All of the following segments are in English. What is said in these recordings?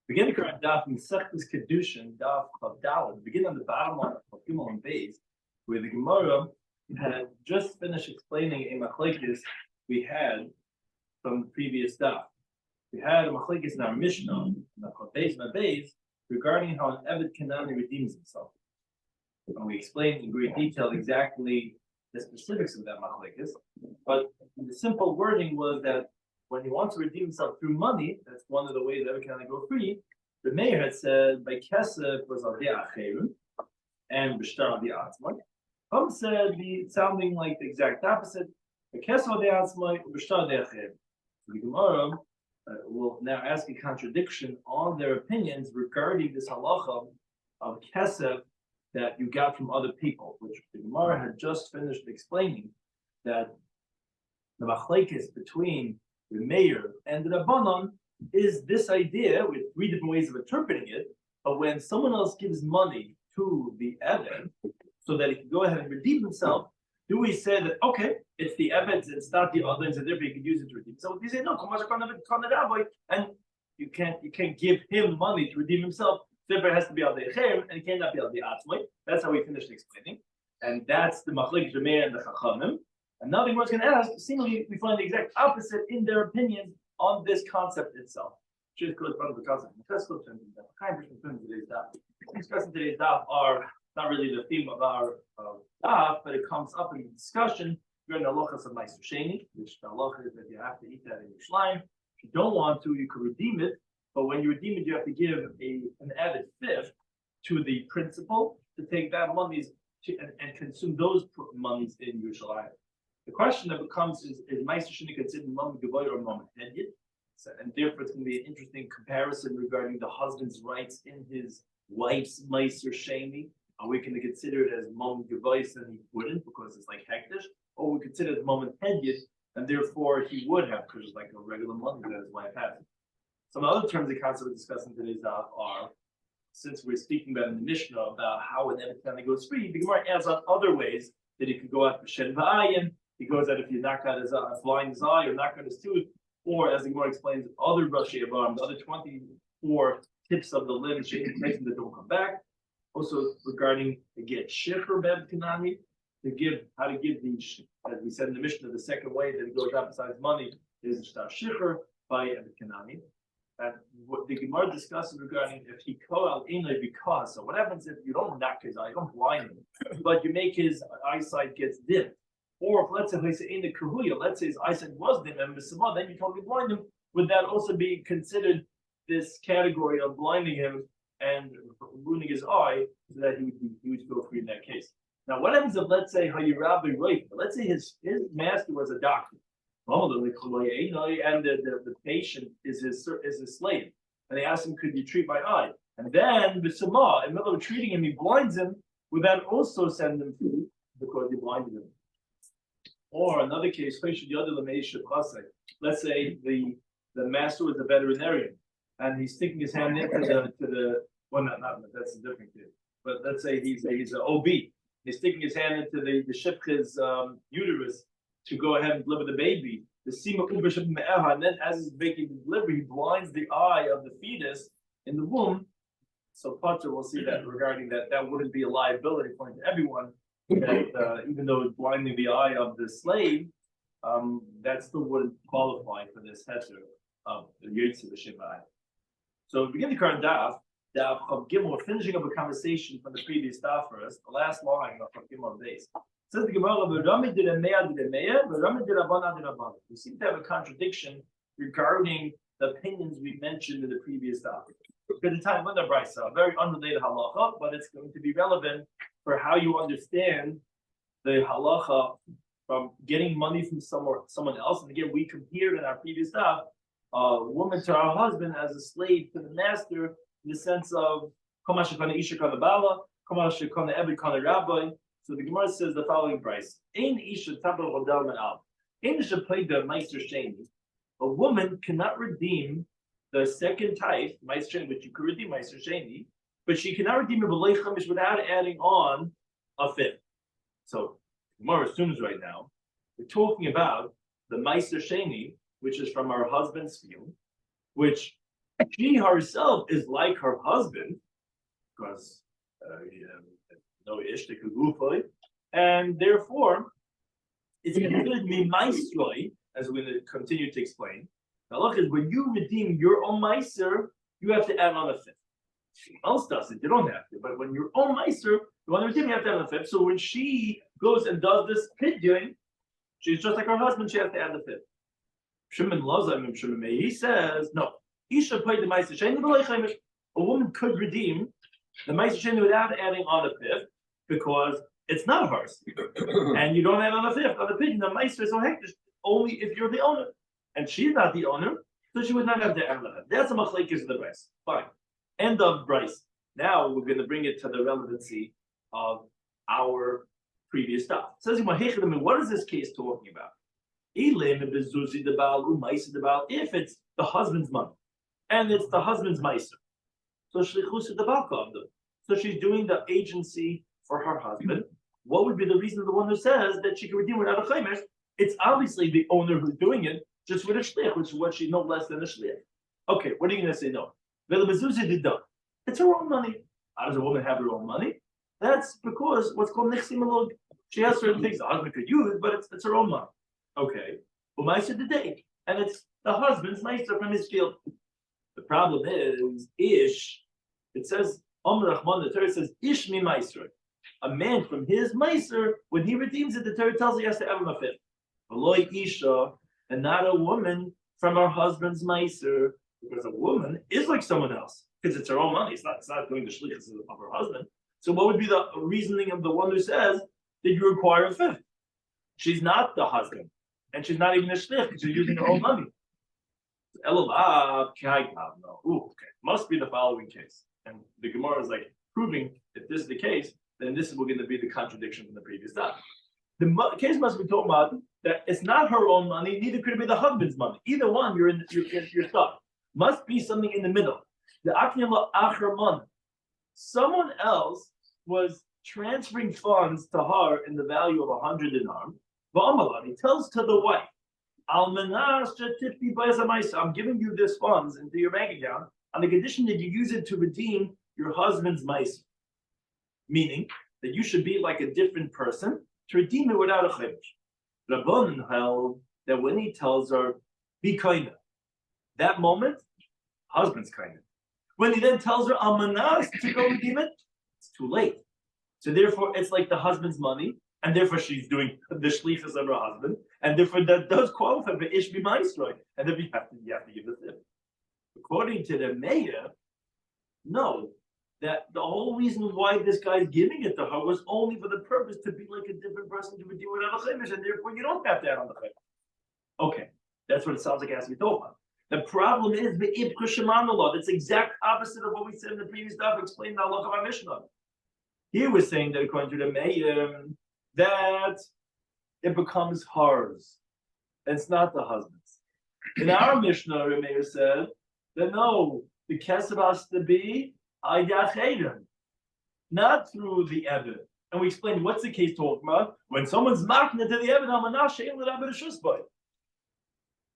Begin the current Daf Mesechta Kidushin Daf Chavdalad. Begin on the bottom line of Gimel and Beis, where the Gemara had just finished explaining a machlekes we had from the previous Daf. We had a machlekes in our Mishnah, Beis, regarding how an Eved Kanani redeems himself. And we explained in great detail exactly the specifics of that machlekes. But the simple wording was that when he wants to redeem himself through money, that's one of the ways that we can go free. The mayor had said by kesef was al de'acherun and b'shtar al de'atzmai. Some said sounding like the exact opposite. By kesef al de'atzmai b'shtar de'acherun. So the Gemara will now ask a contradiction on their opinions regarding this halacha of kesef that you got from other people, which the Gemara had just finished explaining that the machlekes between the mayor and the Rabbanon is this idea with three different ways of interpreting it. But when someone else gives money to the Eved so that he can go ahead and redeem himself, do we say that okay, it's the Eved, it's not the other, and therefore you can use it to redeem? So we say no, and you can't give him money to redeem himself. Therefore, it has to be al de'acherun, and it cannot be al de'atzmai. That's how we finished explaining, and that's the machlekes the mayor and the chachamim. And now the Gemara is going to ask, seemingly we find the exact opposite in their opinions on this concept itself. Which is good for the concept of today's daf. Discussing today's daf are not really the theme of our daf, but it comes up in the discussion during the halachas of Meiser Sheni, which the halacha is that you have to eat that in your slime. If you don't want to, you can redeem it, but when you redeem it, you have to give an added fifth to the principal to take that monies and consume those monies in Yerushalayim. The question that becomes is Meiser Sheni considered Mom Gavoy or Mom Hedyet? And therefore it's going to be an interesting comparison regarding the husband's rights in his wife's Meiser Sheni. Are we going to consider it as Mom Gavoy and he wouldn't because it's like hektish? Or we consider it Mom Hedyet and therefore he would have because it's like a regular money that his wife has. Some other terms of concept we're discussing today's daf are, since we're speaking about in the Mishnah about how an Eved goes free, the Gemara adds on other ways that he could go out for Shen V'ayin. He goes that if you knock out his blind his eye or knock out his tooth, or as the Gemara explains, other Rashi Avam, the other 24 tips of the limb, making that don't come back. Also regarding the get shiur bev kanani, how to give the, as we said in the Mishnah, the second way that it goes out besides money is shiur by Eved Kanani. And what the Gemara discusses regarding if he call out because, so what happens if you don't knock his eye, you don't blind him, but you make his eyesight gets dim? Or if let's say his eyesight was dim and then you totally blind him, would that also be considered this category of blinding him and ruining his eye so that he would go free in that case? Now, what happens if let's say let's say his master was a doctor, and the patient is his slave, and they ask him, could you treat my eye? And then in the middle of treating him, he blinds him, would that also send him free because he blinded him? Or another case, let's say the master was a veterinarian and he's sticking his hand into the not that's a different case. But let's say he's an OB. He's sticking his hand into the shipcha's uterus to go ahead and deliver the baby. And then as he's making the delivery, he blinds the eye of the fetus in the womb. So Pater will see that regarding that wouldn't be a liability according to everyone. That even though it's blinding the eye of the slave, that still wouldn't qualify for this heter of the Yotze B'Shivai. So we begin the current Daf of Gimel. We're finishing up a conversation from the previous Daf first, the last line of Gimel days. Says the Gemara, we seem to have a contradiction regarding the opinions we mentioned in the previous Daf. Because the time with the Brisa, a very unrelated halacha, but it's going to be relevant for how you understand the halacha from getting money from someone else. And again, we compared in our previous stuff a woman to her husband as a slave to the master in the sense of rabbi. So the Gemara says the following price: a woman cannot redeem the second type, which you could redeem Meiser Sheni, but she cannot redeem it without adding on a fifth. So Gemara assumes right now we're talking about the Meiser Sheni, which is from our husband's field, which She herself is like her husband, because no ishtik gufay, and therefore it's considered mimaisroi, as we're going to continue to explain. The halach is when you redeem your own meiser, you have to add on a fifth. Someone else does it, you don't have to. But when your own meiser, you want to redeem, you have to add a fifth. So when she goes and does this pidyon, she's just like her husband, she has to add the fifth. Shimon Lazar, he says, no. Isha paid the meiser sheni. A woman could redeem the meiser sheni without adding on a fifth, because it's not hers, and you don't add on a fifth. On the pidyon, the meiser is so hectic only if you're the owner, and she's not the owner, so she would not have to add on. That's a machlekes of the Bryce. Fine. End of Bryce. Now we're going to bring it to the relevancy of our previous stuff. It says, what is this case talking about? If it's the husband's money and it's the husband's meiser, so she's doing the agency for her husband. What would be the reason of the one who says that she can redeem without a chaymesh? It's obviously the owner who's doing it, just with a shliach, which is what she no less than a shliach. Okay, what are you going to say? No. It's her own money. How does a woman have her own money? That's because what's called nechsi malog. She has certain things the husband could use, but it's her own money. Okay. Well, meiser the day, and it's the husband's meiser from his field. The problem is ish. It says the Torah says ish mi meiser. A man from his meiser, when he redeems it, the Torah tells he has to add him a fifth. V'loi isha, and not a woman from her husband's meiser. Because a woman is like someone else, because it's her own money. It's not doing the shlichus of her husband. So what would be the reasoning of the one who says that you require a fifth? She's not the husband, and she's not even a shlich because she's using her own money. Must be the following case. And the Gemara is like proving if this is the case, then this is going to be the contradiction from the previous Daf. The case must be talking about that it's not her own money, neither could it be the husband's money. Either one, you're stuck. Must be something in the middle. The akniyam achraman. Someone else was transferring funds to her in the value of 100 dinar. He tells to the wife, I'm giving you this funds into your bank account on the condition that you use it to redeem your husband's meiser. Meaning that you should be like a different person to redeem it without a chaymesh. Rabban held that when he tells her, be kind, that moment, husband's kind. When he then tells her almanas to go redeem it, it's too late. So therefore, it's like the husband's money, and therefore she's doing the shlichus of her husband, and therefore that does qualify for ish b'maisroi, and then you have to give the tip. According to the mayor, no, that the whole reason why this guy's giving it to her was only for the purpose to be like a different person to redeem without a chaymesh, and therefore you don't have to add on the chaymesh. Okay, that's what it sounds like it has to be told about. The problem is the ibku sheman law. That's the exact opposite of what we said in the previous Daf, explained the halakha of our Mishnah. Here we're saying that according to the mayor, that it becomes hers. It's not the husband's. In our Mishnah, the mayor said that no, the kesef has to be ayachayim, not through the Evid. And we explained what's the case talking about when someone's marking it to the Evid.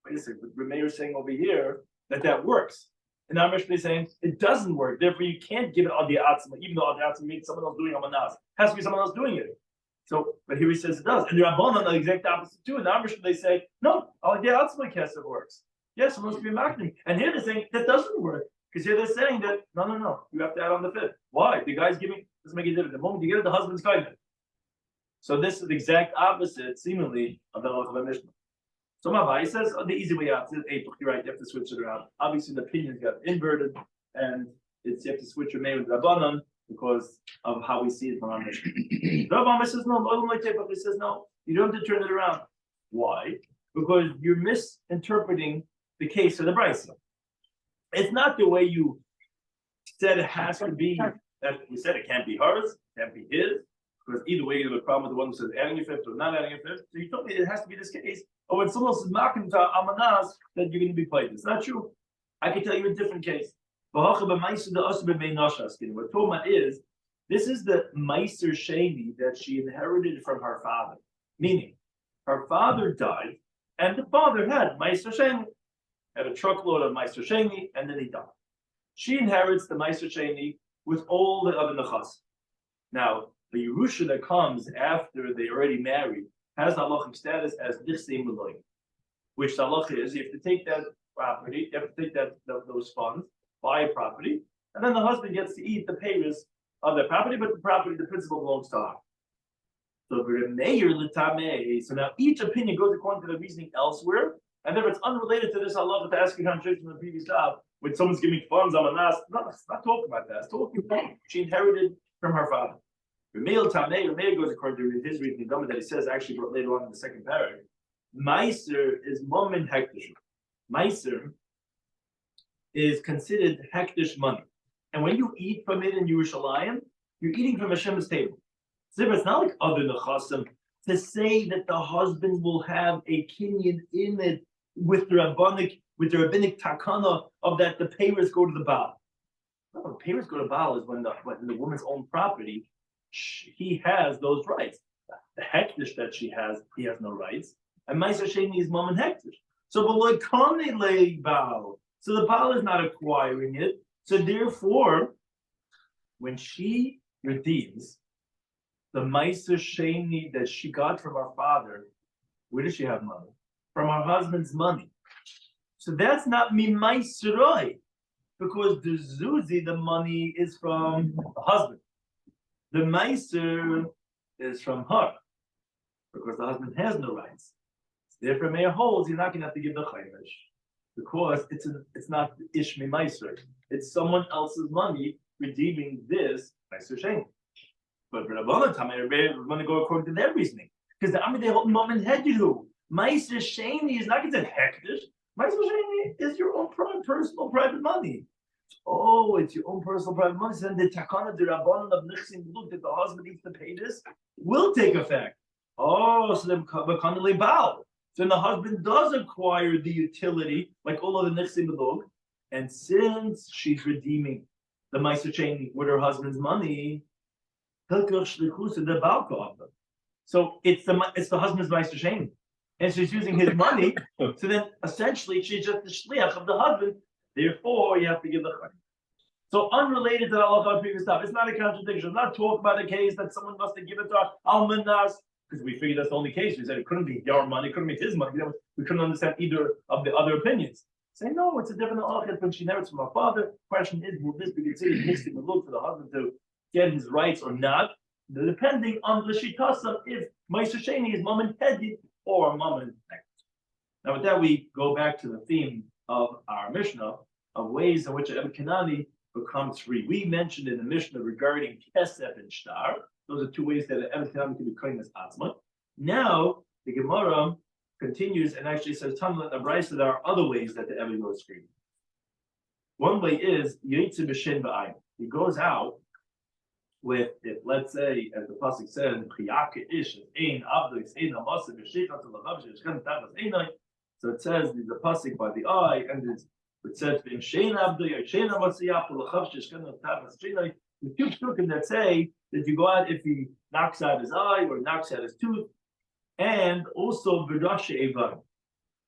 Wait a second, the mayor is saying over here that works. And our Mishnah is saying it doesn't work. Therefore, you can't give it on the atzma, even though on the atzma means someone else doing amanas. It has to be someone else doing it. So, but here he says it does. And the Rabbanan are the exact opposite too. In our Mishnah, they say, no, on the atzma kesef works. Yes, it must be marketing. And here they're saying that doesn't work. Because here they're saying that, no, you have to add on the fifth. Why? The guy's giving, doesn't make a difference. The moment you get it, the husband's kindness. So this is the exact opposite, seemingly, of the halakha of Mishnah. So Mavai says the easy way out is you're right, you have to switch it around. Obviously the opinions got inverted, and you have to switch your name with Rabbanan because of how we see it from our Mishnah. Rabbanan says no, he says no, you don't have to turn it around. Why? Because you're misinterpreting the case of the Brisa. It's not the way you said it has to be, that we said it can't be hers, can't be his, because either way you have a problem with the one who says adding a fifth or not adding a fifth. So you told me it has to be this case. Or when someone else is marking to amanas, that you're going to be played. It's not true. I can tell you a different case. What we're talking about is, this is the Meiser Sheni that she inherited from her father. Meaning, her father died, and the father had Meiser Sheni, had a truckload of Meiser Sheni, and then he died. She inherits the Meiser Sheni with all the other Nechas. Now, the Yerusha that comes after they already married has the halachic status as Nichseim L'loy, which the halacha is you have to take that property, you have to take those funds, buy a property, and then the husband gets to eat the payers of that property, but the principal belongs to her. So now each opinion goes according to the reasoning elsewhere, and if it's unrelated to this halacha to ask you from the previous job, when someone's giving funds on a nas, not talking about that. It's talking about she inherited from her father. Ramei goes according to his reasoning that he says actually brought later on in the second paragraph. Meiser is momen hektish. Meiser is considered hektish money, and when you eat from it in Yerushalayim, you're eating from Hashem's table. So it's not like other nechasim to say that the husband will have a kinyan in it with the rabbinic takana of that the payers go to the Baal. No, the payers go to Baal is when the woman's own property, he has those rights. The hektish that she has, he has no rights. And Meiser Sheni is mom and hektish. So Baal. So the Baal is not acquiring it. So therefore, when she redeems the Meiser Sheni that she got from her father, where does she have money? From her husband's money. So that's not Mimaiseroi, because the Zuzi, the money is from the husband. The Meiser is from her, because the husband has no rights. Therefore, Meir holds you're not going to have to give the Chaimish, because it's not Ishmi Meiser. It's someone else's money redeeming this Meiser Sheni. But for the other time, we're going to go according to their reasoning, because the Amidei hold mom and Hediru. Meiser Sheni is not going to hektish. Meiser Sheni is your own personal private money. Oh, it's your own personal private money. So then the takana the rabbanon of nichsim look that the husband needs to pay this will take effect. Oh, so then bakana lebal. So then the husband does acquire the utility, like all of the nichsim look, and since she's redeeming the Meiser Sheni with her husband's money, so it's the husband's Meiser Sheni, and she's using his money. So then essentially she's just the shliach of the husband. Therefore, you have to give the chayim. So unrelated to the halacha previous stuff, it's not a contradiction. I'm not talking about a case that someone must have given to almanas, because we figured that's the only case. We said it couldn't be your money, it couldn't be his money. We couldn't understand either of the other opinions. Say no, it's a different halacha when she inherits from her father. Question is, will this be considered mixing the look for the husband to get his rights or not? Depending on the shitasa, if Meiser Sheni is mom and headed or mom and head. Now with that, we go back to the theme of our Mishnah of ways in which an Eved Kanani becomes free. We mentioned in the Mishnah regarding Kesef and Shtar. Those are two ways that an Eved Kanani can be kohen as Atzma. Now the Gemara continues and actually says, Tamla and Abraisa, there are other ways that the Eved goes free. One way is Yitzi B'Shin B'Ayin. He goes out with, if let's say, as the pasuk says, Chiyake Ish Ein Abdus Ein Hamasa B'Sheicha T'Lavav Sheshkan Tavas Einai. So it says there's a pasuk by the eye, and it says the two psukim that say that you go out if he knocks out his eye or knocks out his tooth, and also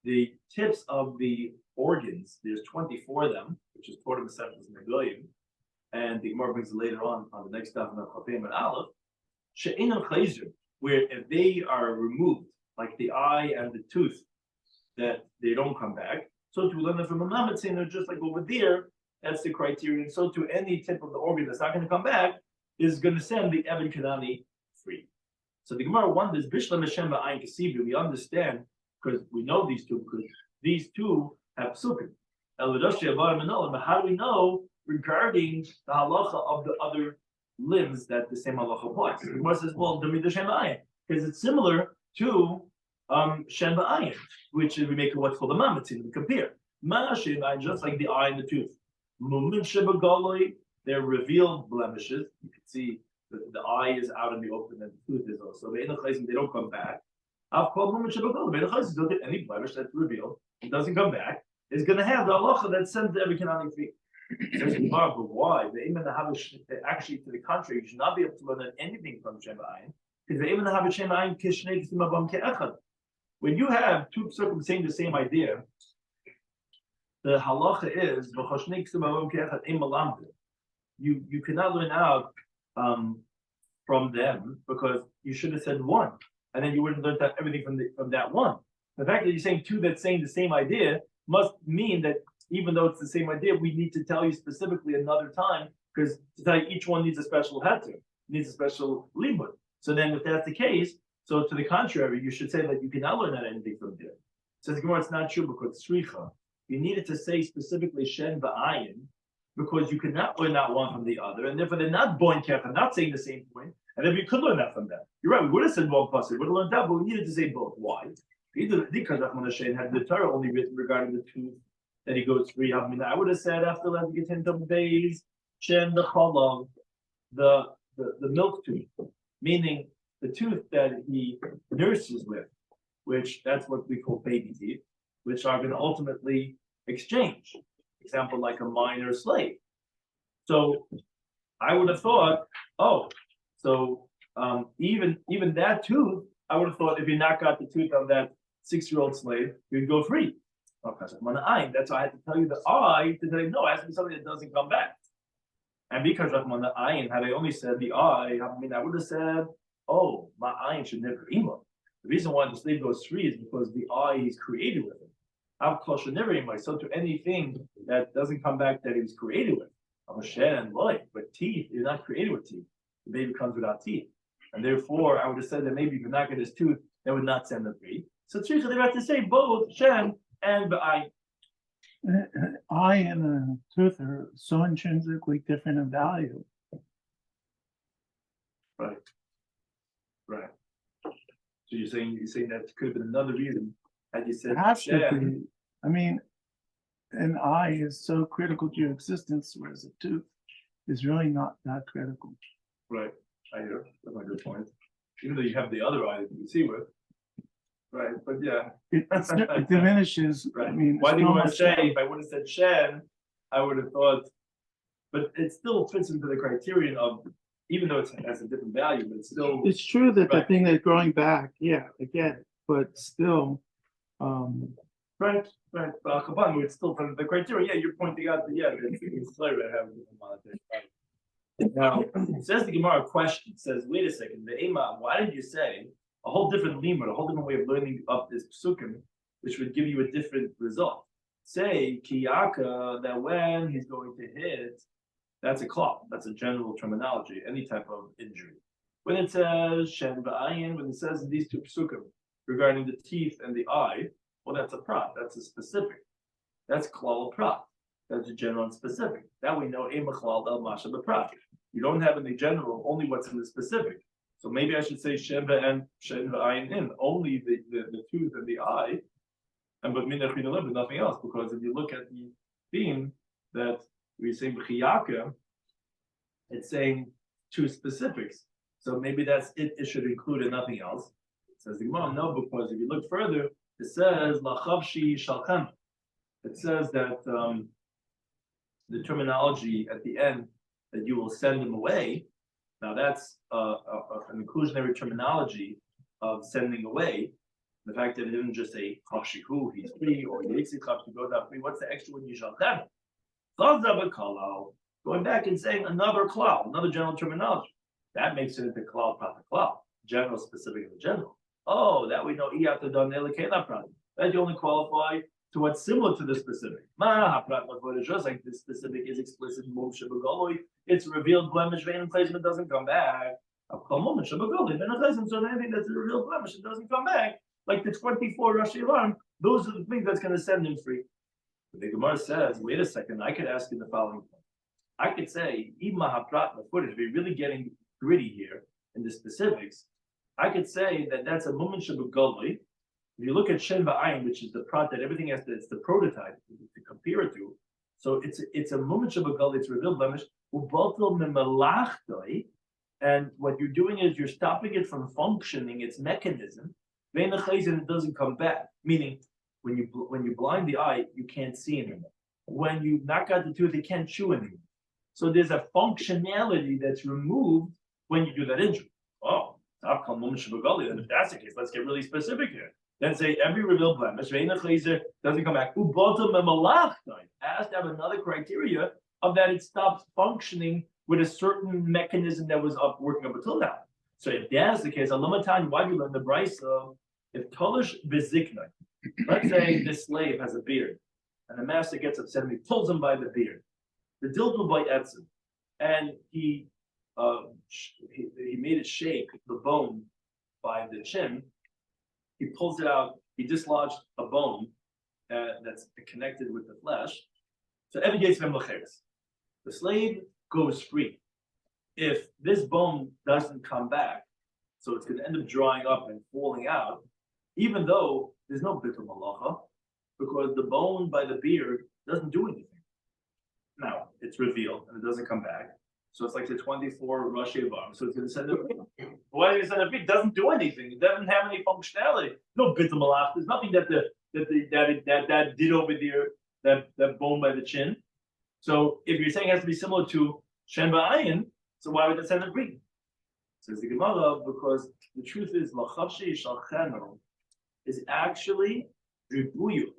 the tips of the organs. There's 24 of them, which is taught in the Masechtas Negoyim, and the Gemara brings it later on the next stuff in the Chafim and Aleph. She'inam chayzer, where if they are removed, like the eye and the tooth, that they don't come back. So to learn from a Mamet saying they're just like over there, that's the criterion. So to any tip of the organ that's not going to come back is going to send the Eved Kanani free. So the Gemara wonders, Bishlam Hashem Ba'ayin Kasibu, we understand, because we know these two, because these two have psukim. But how do we know regarding the halacha of the other limbs that the same halacha applies? The Gemara says, well, because it's similar to Shem Ba'ayin, which we make what's called a mamatzin, we compare. Shem Ba'ayin, just like the eye and the tooth. Mumin Sheba Galoi, they're revealed blemishes. You can see that the eye is out in the open and the tooth is also. They don't come back. I've called Mumin Sheba Galoi. Don't get any blemish that's revealed. It doesn't come back. It's going to have the halacha that sends every Kanani free. But why? The Iman actually, to the contrary, you should not be able to learn anything from Shem Ba'ayin, because the Iman have Shem Ba'ayin Kishnei Kisimabam Ke'echad. When you have two psukim saying the same idea, the halacha is you cannot learn out from them because you should have said one, and then you wouldn't learn that everything from that one. The fact that you're saying two that's saying the same idea must mean that even though it's the same idea, we need to tell you specifically another time, because to tell you each one needs a special heter, needs a special libud. So then if that's the case, so to the contrary, you should say that you cannot learn out anything from there. Says Gemara, it's not true because tzricha. You needed to say specifically shen v'ayin, because you could not learn that one from the other, and therefore they're not boin kef, not saying the same point, and then we could learn that from that. You're right, we would have said one plus, we would have learned that, but we needed to say both. Why? Either because Rahman Hashem had the Torah only written regarding the tooth that he goes free. I mean, I would have said after let's get into days, shen the chalav, the milk tooth, meaning the tooth that he nurses with, which that's what we call baby teeth, which are going to ultimately exchange. Example, like a minor slave. So I would have thought, so even that tooth, I would have thought if you knock out the tooth of that 6-year-old slave, you'd go free. That's why I had to tell you the eye to tell you no, it has to be something that doesn't come back. And because Rahman the ayin, had I only said the eye, I would have said, my ayin should never ima. The reason why the slave goes free is because the eye he's created with it. Avkal should never ima. So to anything that doesn't come back that he was created with, and life, but teeth, you're not created with teeth. The baby comes without teeth. And therefore, I would have said that maybe if you knock at his tooth, that would not send them free. So tzricha, they have to say both shen and b'ayin. Eye and a tooth are so intrinsically different in value. Right. So you're saying that could have been another reason had you said it has shen. to be. I mean, an eye is so critical to your existence, whereas a tooth is really not that critical. Right. I hear. That's a good point. Even though you have the other eye that you can see with. Right, but yeah. It diminishes. Right. I mean, why do you want to say, if I would have said shen, I would have thought, but it still fits into the criterion of, even though it has a different value, but it's still. It's true that the thing that's growing back, I get it, but still. Right. But it's still from the criteria. Yeah, you're pointing out that, it's clear to have a different monetary value. Now, it says the Gemara question, says, wait a second, the Ema, why did you say a whole different limud, a whole different way of learning up this psukim, which would give you a different result? Say, kiyaka, that when he's going to hit, that's a klal, that's a general terminology, any type of injury. When it says shen v'ayin, when it says in these two psukim regarding the teeth and the eye, well, that's a prat, that's a specific. That's klal prat. That's a general and specific. That we know ema klal el masha b'prat. You don't have in the general only what's in the specific. So maybe I should say shen v'ayin in, only the tooth and the eye, and but minach but nothing else. Because if you look at the theme that we're saying b'chiyaka, it's saying two specifics. So maybe that's it. It should include and nothing else. It says the Gemara, no, because if you look further, it says lachavshi shalchem. It says that the terminology at the end that you will send them away. Now that's an inclusionary terminology of sending away. The fact that it didn't just say chashihu, he's free, or yitzchak to go down free. What's the extra one? Yishalchem. Going back and saying another klal, another general terminology. That makes it into klal prat klal, general, specific, and general. Oh, that we know. That you only qualify to what's similar to the specific. Just like the specific is explicit. It's revealed blemish, vein placement doesn't come back. So anything that's a revealed blemish, it doesn't come back. Like the 24 Rashi alarm, those are the things that's going to send him free. The Gemara says, wait a second, I could ask you the following point. I could say, if we're really getting gritty here in the specifics, I could say that that's a moment shabugoli. If you look at Shen V'ayin, which is the prat that everything has to, it's the prototype to compare it to. So it's a moment shabugoli, it's revealed blemish. And what you're doing is you're stopping it from functioning, its mechanism. And it doesn't come back. Meaning, when you blind the eye, you can't see anymore. When you knock out the tooth, you can't chew anymore. So there's a functionality that's removed when you do that injury. Oh, then if that's the case, let's get really specific here. Then say every revealed blemish, doesn't come back. Has to have another criteria of that it stops functioning with a certain mechanism that was up working up until now. So if that's the case, why do you learn the brisa? If Tolish Bezikna, let's say this slave has a beard, and the master gets upset and he pulls him by the beard. The dildo by Etzim, and he made it shake the bone by the chin. He pulls it out. He dislodged a bone that's connected with the flesh. So every day the slave goes free. If this bone doesn't come back, so it's going to end up drying up and falling out, even though there's no bitul malacha, because the bone by the beard doesn't do anything. Now it's revealed and it doesn't come back. So it's like the 24 Rashi Avam. So it's going to send it. Why is it send it? It doesn't do anything. It doesn't have any functionality. No bitul malach. There's nothing that did over there. That bone by the chin. So if you're saying it has to be similar to Shen Ba'ayin, so why would it send it free? Says the Gemara, because the truth is lachavshi shalchenu is actually ribuyu.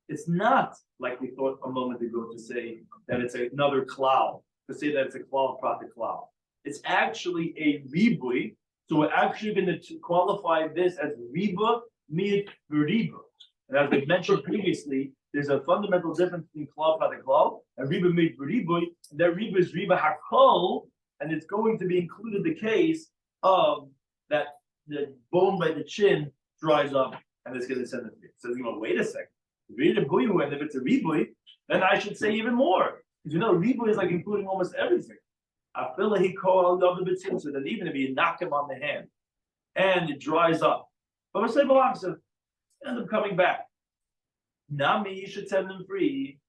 It's not like we thought a moment ago to say that it's another cloud, to say that it's a cloud, prophet cloud. It's actually a ribui. So we're actually going to qualify this as riba mit riba. And as we mentioned previously, there's a fundamental difference between cloud, prophet cloud, and riba mit ribui. And that riba is riba hakol, and it's going to be included the case of that the bone by the chin dries up and it's going to send it free. So wait a second. Read a buyu, and if it's a ribui, then I should say even more. Because ribui is like including almost everything. I feel like he called the bit so that even if you knock him on the hand and it dries up, but we're saying Malaksa end up coming back. Nami, you should send him free.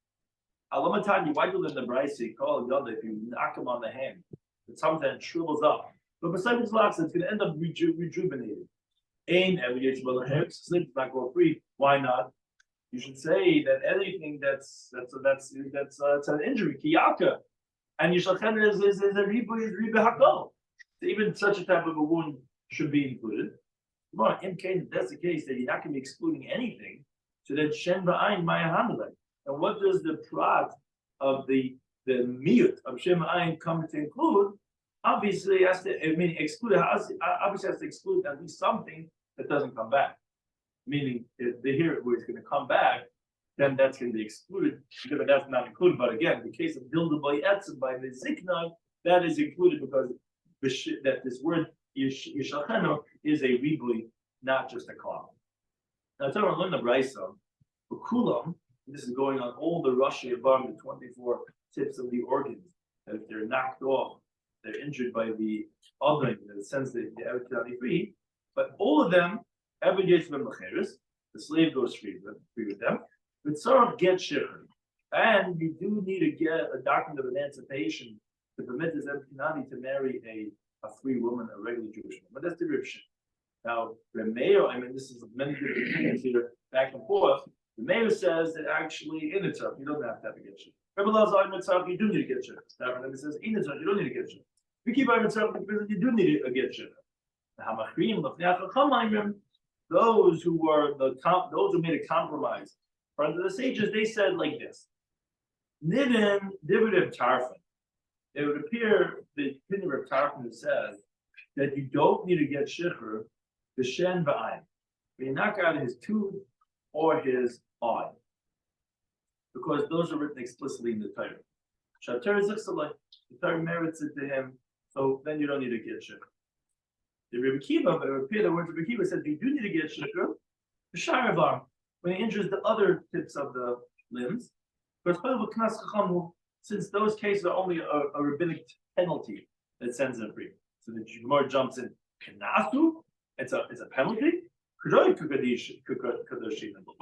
Alamatani, why do you learn the Braisi call the other if you knock him on the hand? It's something that shrivels up. But besides Malaksa, it's going to end up rejuvenated. Ain't every day sleep not go free. Why not? You should say that anything that's an injury, kiyaka, and yishalchen is a riba hakol. Even such a type of a wound should be included. Come on, in case that's the case, that you're not going to be excluding anything, so that shen ba'ayin maya hanalek. And what does the prat of the miyut of shen ba'ayin come to include? Obviously, has to exclude. Obviously, has to exclude at least something that doesn't come back. Meaning, if they hear it where it's going to come back, then that's going to be excluded. But that's not included. But again, the case of dilda by etzim by the zikna, that is included because that this word yishalchenu is a ribui, not just a cloud. Now, I'm talking about learn the brayso. For kulam, this is going on all the Rashi Avam, the 24 tips of the organs. That if they're knocked off, they're injured by the other, in the sense that they have to be free. But all of them. Every day the slave goes free with them. But Sarah gets shiur, and you do need to get a document of emancipation to permit this Emkinani to marry a free woman, a regular Jewish woman. But that's the ribshit. Now, Remeir, this is many different opinions here, back and forth. Remeir says that actually in itself you don't have to get shiur. Rabbi Lazar in itself you do need to get shiur. Rabbi says in itself you don't need to get shiur. We keep on itself you do need to get shiur. Those who made a compromise in front of the sages, they said like this: Nidin dividend tarfin. It would appear the opinion of Tarfin says that you don't need to get shiur the shen ba'ayin. When you knock out his tooth or his eye, because those are written explicitly in the Torah. Shater zichsalai, the Torah merits it to him, so then you don't need to get shiur. The Rebbe Kiva, but it would appear the word Rebbe Kiva says you do need to get shiur, the sharavar, when he injures the other tips of the limbs, because since those cases are only a rabbinic penalty that sends them free. So the Gemara jumps in, knasu, it's a penalty. What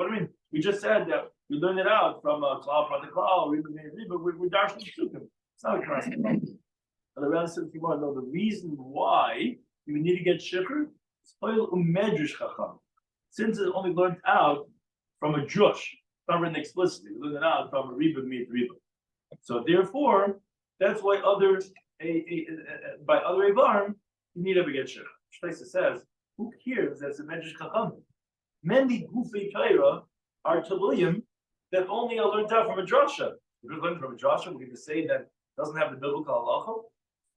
I mean, we just said that we learned it out from Klal Prat Klal, we're dashing sukim. It's not a classic. And the rest of the Gemara, no, the reason why you need to get shiur, since it's only learned out from a drush, not written explicitly, we learned it out from a riba mit riba. So therefore, that's why by other Evarim, you need to get shiur. Shtaisa says, who cares that's a medrash chacham? Many goofy Torah are Taluim that only are learned out from a drasha. If you're learning from a drasha, we can say that doesn't have the biblical halacha.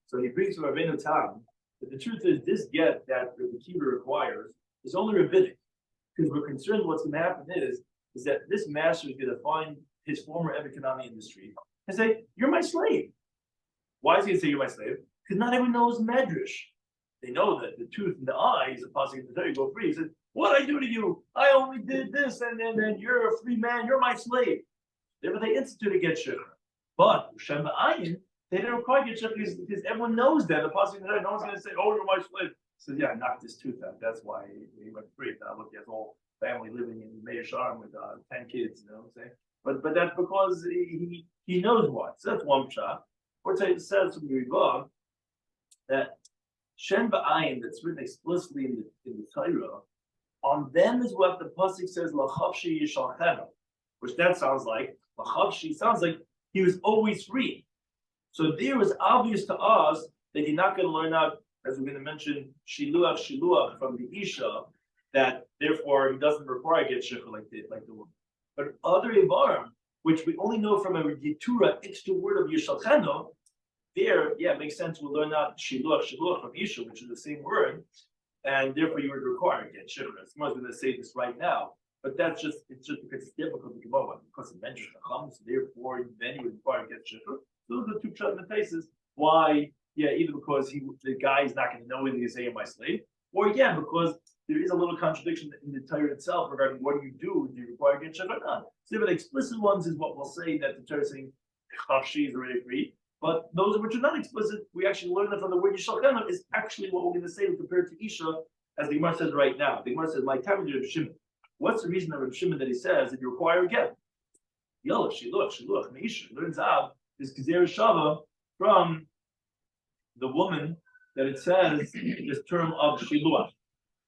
So he brings to Rabbeinu Tam. But the truth is, this get that the Kiva requires is only rabbinic, because we're concerned what's going to happen is that this master is going to find his former economic industry and say, "You're my slave." Why is he going to say you're my slave? Because not everyone knows medrash. They know that the tooth and the eye is a possibility to tell you go free. He says, "What I do to you? I only did this, and then you're a free man. You're my slave." Therefore, they institute a get shiur. But Shem Ayin, they don't require get shiur because everyone knows that the possibility. No one's going to say, "Oh, you're my slave." He says, "Yeah, I knocked his tooth out. That's why he went free." Now look, he has a whole family living in Meir Sharm with 10 kids. You know what I'm saying? But that's because he knows what. So that's one shot. Or it says from the Rivav that Shem Ba'ayin that's written explicitly in the Torah, on them is what the pasuk says Lachavshi Yishalchenu, which that sounds like Lachavshi sounds like he was always free. So there was obvious to us that you're not going to learn out, as we're going to mention, shiluach from the Isha, that therefore he doesn't require get shiur like the woman. But other Ivarim, which we only know from a Yitura extra word of Yishalchenu, there, yeah, it makes sense. We'll learn out shiluach from Isha, which is the same word, and therefore you would require get shiur. Someone's going to say this right now, but it's just because it's difficult to come up with, because it mentions Chacham, so therefore then you would require get shiur. Those are the two shot in the faces. Why? Yeah, either because the guy is not going to know when he's saying my slave, or again because there is a little contradiction in the Torah itself regarding what do you require get shiur or not? So the explicit ones is what we'll say that the Torah is saying Chafshi is already free. But those which are not explicit, we actually learn that from the word Yishalchenu is actually what we're going to say compared to Isha, as the Gemara says right now. The Gemara says, "My time is Reb Shimon." What's the reason of Reb Shimon that he says that you require a get? Yalla, shiluach, meisha. Learns out is Gezer Shava from the woman that it says this term of shiluach,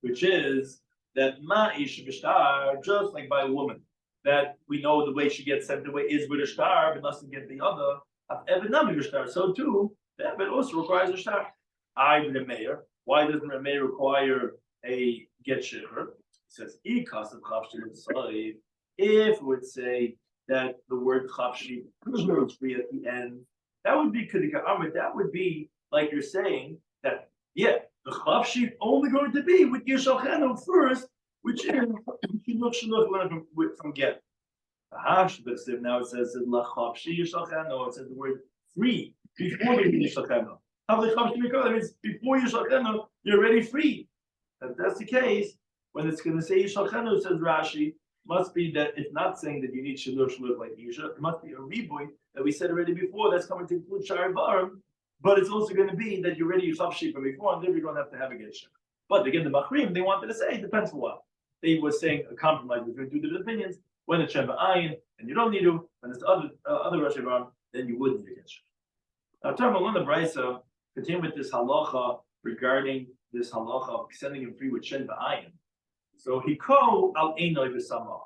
which is that ma'isha b'shtar, just like by a woman, that we know the way she gets sent away is with a shtar, but doesn't get the other. So too, the Ebed also requires a shtar. The mayor. Why doesn't the mayor require a get shiur? It says, if it would say that the word chafshi is free at the end, that would be kedika amrit. That would be like you're saying that, yeah, the chafshi is only going to be with Yishalchenu first, which is from get. Now it says lachavshi Yishalchenu. It says the word free before the Yishalchenu. How the chafshi that means before Yishalchenu, you're already free. If that's the case, when it's going to say Yishalchenu, says Rashi, must be that it's not saying that you need shiluach like Yisha. It must be a riboy that we said already before. That's coming to include Shari Barim, but it's also going to be that you're already chafshi from before, and then we don't have to have a get shiur. But again, the Machrim, they wanted to say it depends on what. They were saying a compromise between two different opinions. When it's Shem Ba'ayin, and you don't need to, when it's the other Rosh Hashanah, then you would need to get shiur. Now, Tarma Luna Braisa continue with this halacha regarding this halacha of sending him free with Shem Ba'ayin. So he called al Einoi v'Sama.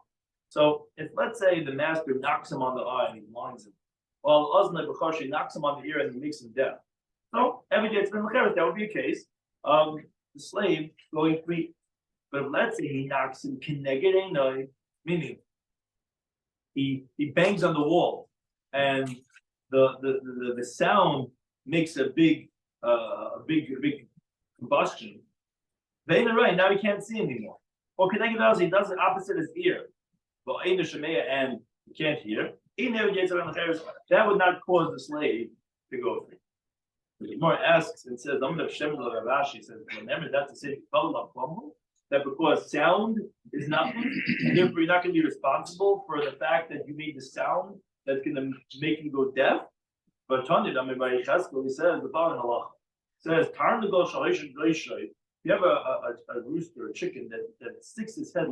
So if let's say the master knocks him on the eye and he blinds him, while Oznai B'Chashi knocks him on the ear and he makes him deaf. So every day it's been l'cheres, that would be a case of the slave going free. But if let's say he knocks him kineged Einoi, meaning he bangs on the wall, and the sound makes a big combustion. Then right now he can't see anymore. Or connected he does it opposite his ear, but and he can't hear. That would not cause the slave to go free. The Gemara asks and says, Rashi says, remember that's the same that because sound is not, therefore you're not going to be responsible for the fact that you made the sound that's going to make him go deaf. But Tanya, he says the following halacha. Says, if you have a rooster, a chicken that sticks its head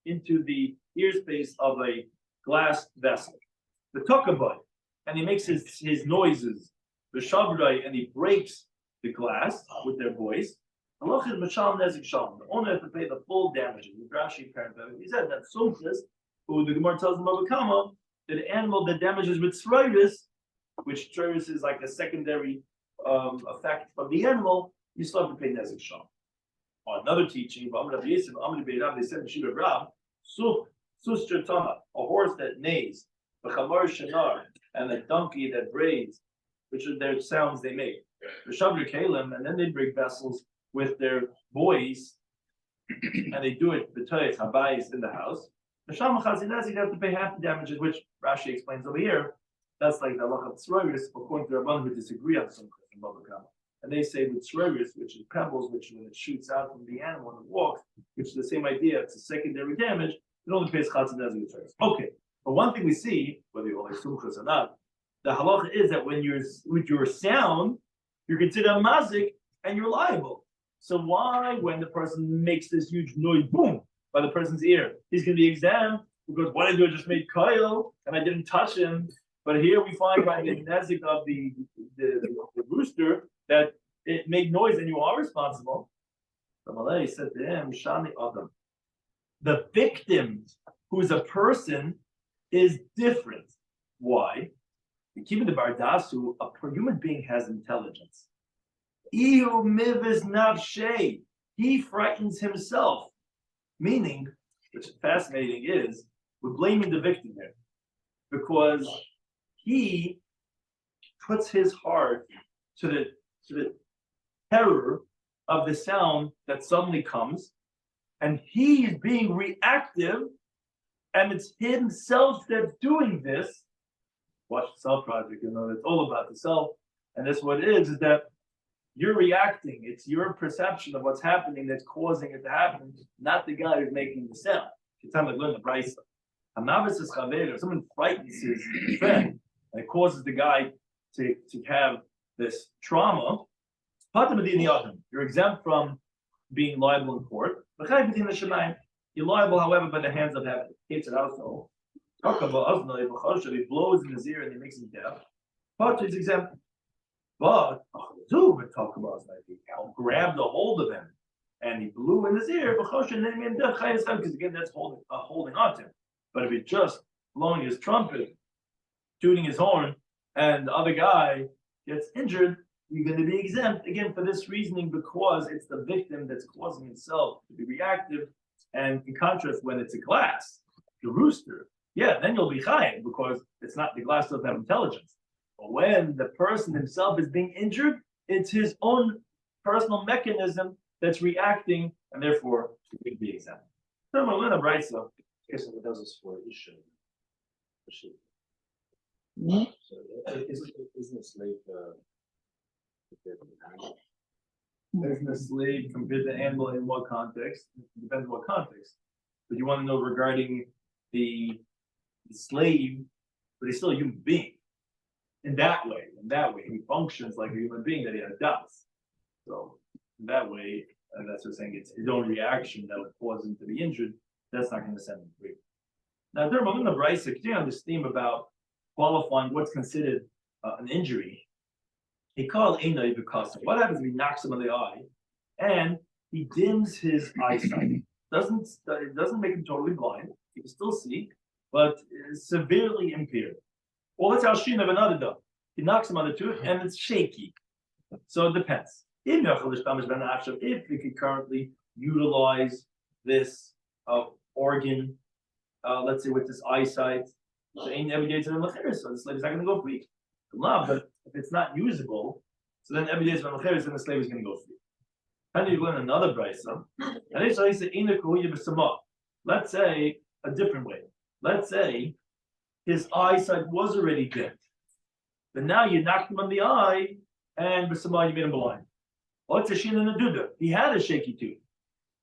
into the ear space of a glass vessel, the tukaboy, and he makes his noises, the shabrai, and he breaks the glass with their voice. The owner has to pay the full damages. He said that Sumchis, who the Gemara tells him of a kama, that the animal that damages with sroiris, which sroiris is like a secondary effect of the animal, you still have to pay nezik sham. Or another teaching, they said in Shira Rab, a horse that neighs, and a donkey that braids, which are their sounds they make. And then they bring vessels with their boys, and they do it b'toyet habayis in the house. You'd have to pay half the damages, which Rashi explains over here. That's like the halacha of tzroiris, according to Rabban who disagree on some question. And they say with tzroiris, which is pebbles, which when it shoots out from the animal and it walks, which is the same idea, it's a secondary damage, it only pays chatzah dazim. Okay, but one thing we see, whether you're like sumchas or not, the halacha is that when you're with your sound, you're considered a mazik and you're liable. So why, when the person makes this huge noise, boom, by the person's ear, he's going to be exempt because what I do, I just made koil and I didn't touch him. But here we find by the nezik of the rooster that it made noise and you are responsible. The Malay said to him, Shani Adam. The victim, who is a person, is different. Why? Keeping the Bardasu, a human being has intelligence. He frightens himself. Meaning, which is fascinating, is we're blaming the victim here. Because he puts his heart to the terror of the sound that suddenly comes, and he's being reactive, and it's himself that's doing this. Watch the Self Project, it's all about the self, and that's what it is that you're reacting. It's your perception of what's happening that's causing it to happen, not the guy who's making the sound. It's time to learn the price. If someone frightens his friend and it causes the guy to have this trauma, you're exempt from being liable in court. You're liable, however, by the hands of heaven. It's an household. If he blows in his ear and he makes him deaf, he's exempt. But he grabbed a hold of him and he blew in his ear, because again, that's holding on to him. But if it's just blowing his trumpet, tooting his horn, and the other guy gets injured, you're going to be exempt, again, for this reasoning, because it's the victim that's causing himself to be reactive. And in contrast, when it's a glass, the rooster, then you'll be chayim, because it's not, the glass doesn't have intelligence. But when the person himself is being injured, it's his own personal mechanism that's reacting, and therefore it would be exempt. So Malina writes so. Yes, it does this for issue. Hmm? So isn't a slave compared to the animal? Isn't a slave compared to animal in what context? It depends on what context. But you want to know regarding the slave, but he's still a human being. In that way, he functions like a human being that he adopts. So in that way, that's what I'm saying. It's his own reaction that would cause him to be injured. That's not going to set him free. Now, there I'm going to Bryce continue on this theme about qualifying what's considered an injury. He called Einai because what happens if he knocks him in the eye and he dims his eyesight? It doesn't make him totally blind. He can still see, but is severely impaired. Or let's say Shin of another dog. He knocks him on the tooth and it's shaky. So it depends. If we could currently utilize this organ, let's say with this eyesight, so the slave is not going to go free. But if it's not usable, so then every day is when the slave is going to go free. And you learn another brisa. Let's say a different way. Let's say his eyesight was already dimmed, but now you knocked him on the eye, and b'samah you made him blind. Let's say shin and a duda. He had a shaky tooth,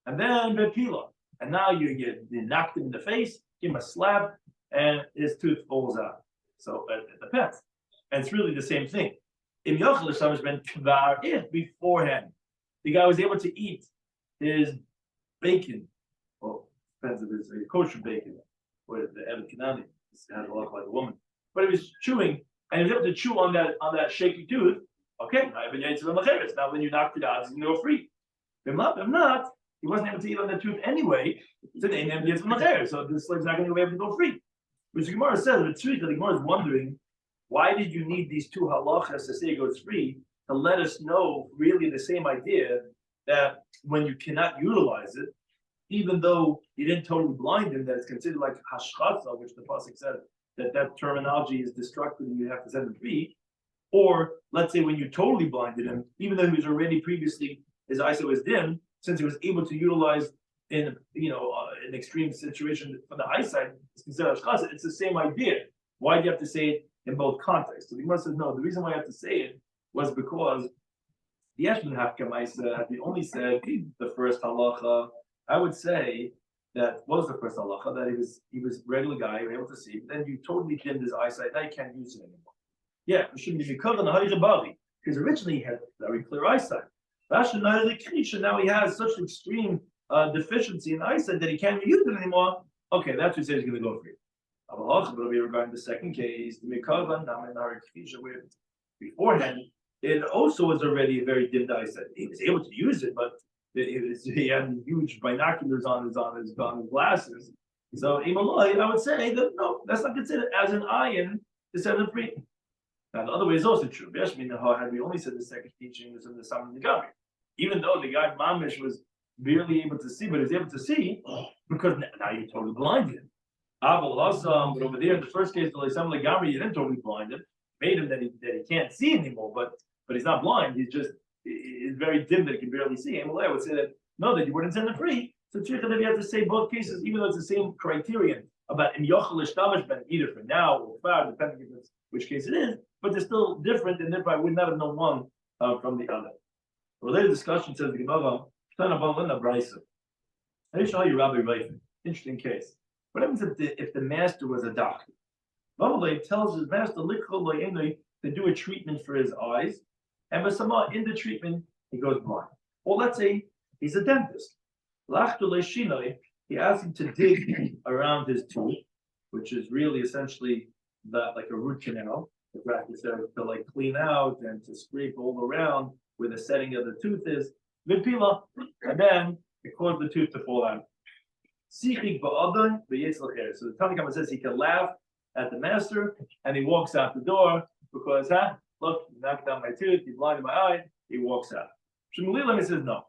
and then bepila, and now you knocked him in the face, give him a slap, and his tooth falls out. So it depends, and it's really the same thing. If beforehand the guy was able to eat his bacon, well, depends if it's kosher bacon or the Evet Kanani. Has a lot like a woman, but he was chewing, and he was able to chew on that shaky tooth. Okay, now when you knocked it out, it's going to go free. If not, he wasn't able to eat on that tooth anyway. So the slave's not going to be able to go free. Which the Gemara says, the Gemara is wondering, why did you need these two halachas to say it goes free, to let us know really the same idea, that when you cannot utilize it, even though you didn't totally blind him, that it's considered like hashchatza, which the pasuk said that terminology is destructive and you have to set him free. Or let's say when you totally blinded him, even though he was already previously his eyesight was dim, since he was able to utilize in an extreme situation for the eyesight, it's considered hashchatza. It's the same idea. Why do you have to say it in both contexts? So the Gemara says no. The reason why I have to say it was because the Yeshman Hafkamaisa had only said the first halacha. I would say that was the first halacha that he was a regular guy, you were able to see. But then you totally dimmed his eyesight. Now you can't use it anymore. Yeah, it shouldn't be because originally he had very clear eyesight. Now he has such an extreme deficiency in eyesight that he can't use it anymore. Okay, that's what he says he's going to go for it. But it'll be regarding the second case, where beforehand it also was already a very dimmed eyesight. He was able to use it, but he had huge binoculars on his glasses. So I would say that no, that's not considered as an ayin to set it free. Now the other way is also true. Had we only said the second teaching was in the Sam the Gami, even though the guy Mamish was barely able to see, but is able to see because now you totally blinded him. But over there in the first case, the Sam the Gami, you didn't totally blind him, made him that he can't see anymore, but he's not blind. He's very dim that he can barely see. I would say that no, that you wouldn't send it free. So you have to say both cases, even though it's the same criterion about im yochel ben either for now or far, depending on which case it is, but they're still different, and therefore I would not have known one from the other. A related discussion says the Gemara, let me show you Rabbi Shloimy. Interesting case. What happens if the master was a doctor? Rabbi tells his master to do a treatment for his eyes, and in the treatment he goes blind. Or let's say he's a dentist. He asks him to dig around his tooth, which is really essentially like a root canal. The practice there to like clean out and to scrape all around where the setting of the tooth is. And then it caused the tooth to fall out. So the Tanakh says he can laugh at the master and he walks out the door because, look, you knocked down my tooth, you blinded my eye, he walks out. Shmuel says no.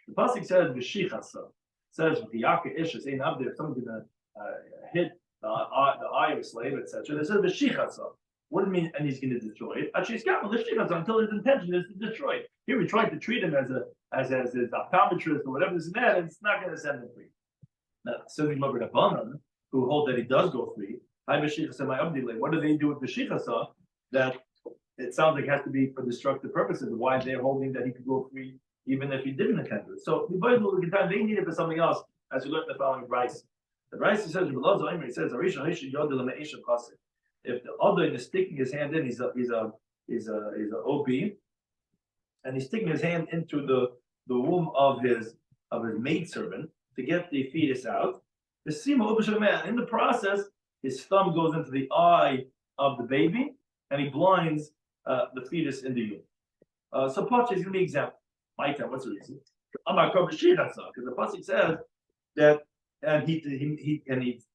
The pasuk says v'shichasa, says v'yaka ishes ein abdi, if someone's gonna hit the eye of a slave, etc. They said v'shichasa. What do you mean? And he's going to destroy it? Actually, he's got v'shichasa until his intention is to destroy it. Here we tried to treat him as his optometrist or whatever this and that, and it's not going to send him free. Now, so the Rabbanan who hold that he does go free. What do they do with v'shichasa? That it sounds like it has to be for destructive purposes. Why they're holding that he could go free even if he didn't intend to. So they need it for something else, as we learned in the following Bryce. The Bryce says, he says, if the other is sticking his hand in, he's a OB, and he's sticking his hand into the womb of his maidservant to get the fetus out. The sima man. In the process, his thumb goes into the eye of the baby, and he blinds the fetus in the womb. So Pacha is going to be example. My time, what's the reason? Because the pasuk says that, and he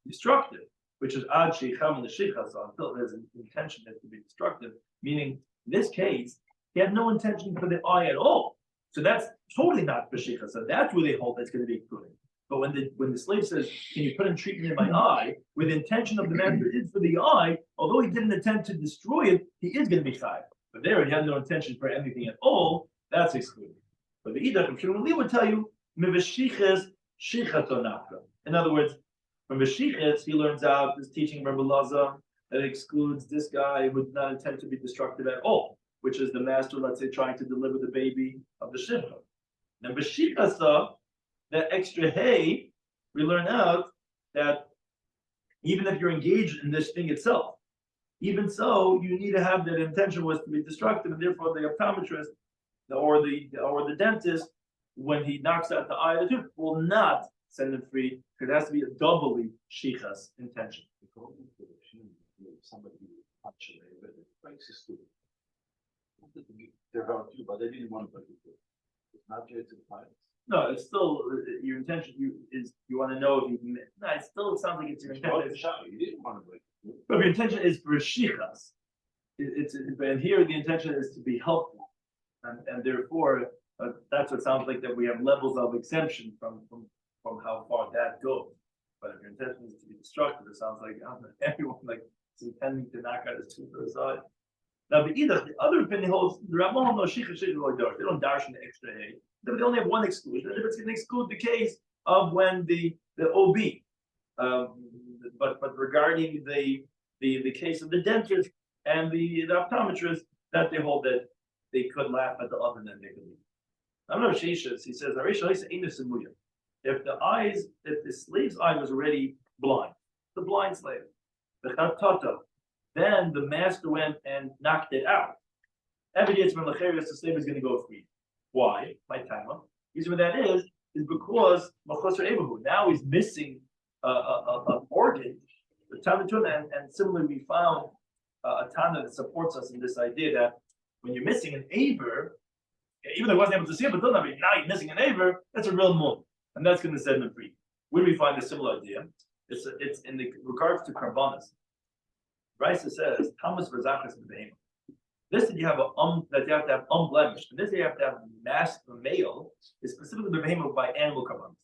destructive, which is ad sheicham l'shichasa, until there's an intention that to be destructive. Meaning, in this case, he had no intention for the eye at all. So that's totally not b'shichasa. That's where they hold that's going to be included. But when the slave says, "Can you put in treatment in my eye?" with the intention of the master is for the eye, although he didn't intend to destroy it, he is going to be chayav. But there, he had no intention for anything at all. That's excluded. But the Idach of Shmuel would tell you, "Mivashiches shichato nafka." In other words, from Vashiches, he learns out this teaching Rabbi Lazar that excludes this guy who did not intend to be destructive at all, which is the master, let's say, trying to deliver the baby of the shivcha. Now, Vashikasa, that extra hay, we learn out that even if you're engaged in this thing itself, even so, you need to have that intention was to be destructive, and therefore the optometrist or the dentist, when he knocks out the eye of the tooth, will not send him free, because it has to be a doubly shichas intention. Somebody actually breaks his tooth. There are two, but they didn't want to break it. It's not just a fire. No, it's still your intention. You want to know if you. No, it still sounds like it's your intention. You didn't want to break it. But your intention is for shichas. And here the intention is to be helpful, and therefore That's what it sounds like, that we have levels of exemption from how far that goes. But if your intention is to be destructive, it sounds like everyone like is intending to knock out his tooth or side. Now, the other opinion holds the Ramon no shicha like they don't darshan the extra hay. They only have one exclusion. If it's going to exclude the case of when the OB, but regarding the case of the dentist and the optometrist, that they hold that they could laugh at the oven and they could leave. I'm not Shishas. He says, if the slave's eye was already blind, the blind slave, the chatata, then the master went and knocked it out. Every day it's when the slave is going to go free. Why? My timer. The reason that is because now he's missing an organ. The Tana, and similarly, we found a Tana that supports us in this idea that when you're missing an aver, even though he wasn't able to see it, but now you're missing an aver, that's a real moon, and that's going to set him free. Where do we find a similar idea? It's in the regards to karbanas. Raisa says, Thomas Razachas Behemoth. This that you have to have unblemished, and this that you have to have male is specifically the behemoth by animal karbanas.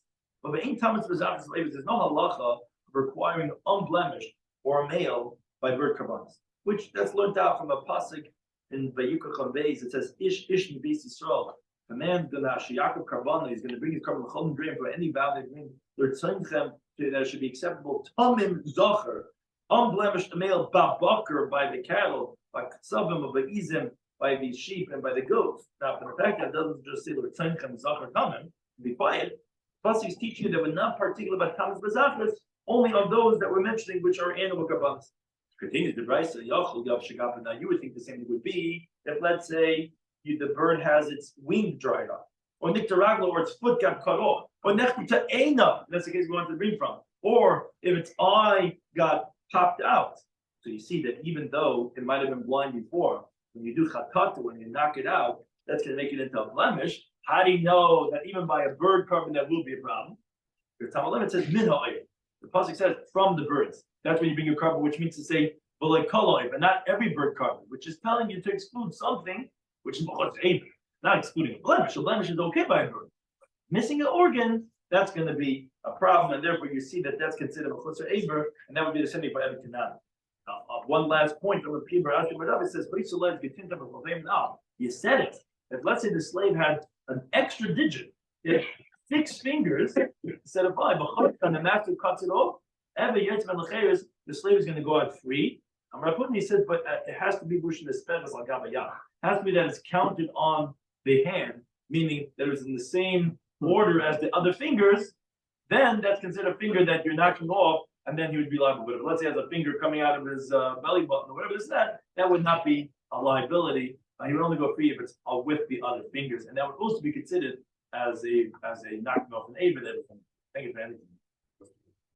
But the ain't Thomas Razachas there's no halacha requiring unblemished or a male by bird karbanas, which that's learned out from a pasuk in Vayikra Chaveis. It says, Ish Nibis Yisrael. A man's gonna Shiyakov Karbana, he's gonna bring his carbon chol dream for any vow they bring. They're tzimchem that should be acceptable. Tamim Zacher, unblemished male babakar by the cattle, by ksavim, by izim, by the sheep, and by the goats. Now, for the fact that it doesn't just say the tzimchem Zacher Tamim, be quiet. Plus, he's teaching you that we're not particular about Tamas Bazachas, only on those that we're mentioning, which are animal karbanas. Continues the Raisa, Yachol Yav Shagapa. Now, you would think the same thing would be if, let's say, the bird has its wing dried up, or Niktaraglo, or its foot got cut off, or Nechta Eina, that's the case we want to read from, or if its eye got popped out. So you see that even though it might have been blind before, when you do Chatata, when you knock it out, that's going to make it into a blemish. How do you know that even by a bird carbon that will be a problem? Because Tamalim, it says Min ha'ayim. The pasuk says from the birds. That's when you bring your carbon, which means to say V'lei kol but not every bird carbon, which is telling you to exclude something which is not excluding a blemish. A blemish is okay by a bird. Missing an organ, that's going to be a problem, and therefore you see that that's considered a chutzer aver, and that would be the same thing for every canal. One last point from the Pibur Ashimadav, it says, you said it. If let's say the slave had an extra digit, if 6 fingers instead of 5, and the master cuts it off, the slave is going to go out free. He says, but it has to be bushin espevas al gabayah. Has to be that it's counted on the hand, meaning that it's in the same order as the other fingers. Then that's considered a finger that you're knocking off, and then he would be liable. But if let's say he has a finger coming out of his belly button or whatever this is, that would not be a liability. He would only go free if it's with the other fingers, and that would also be considered as a knocking off an aver. Thank you for anything.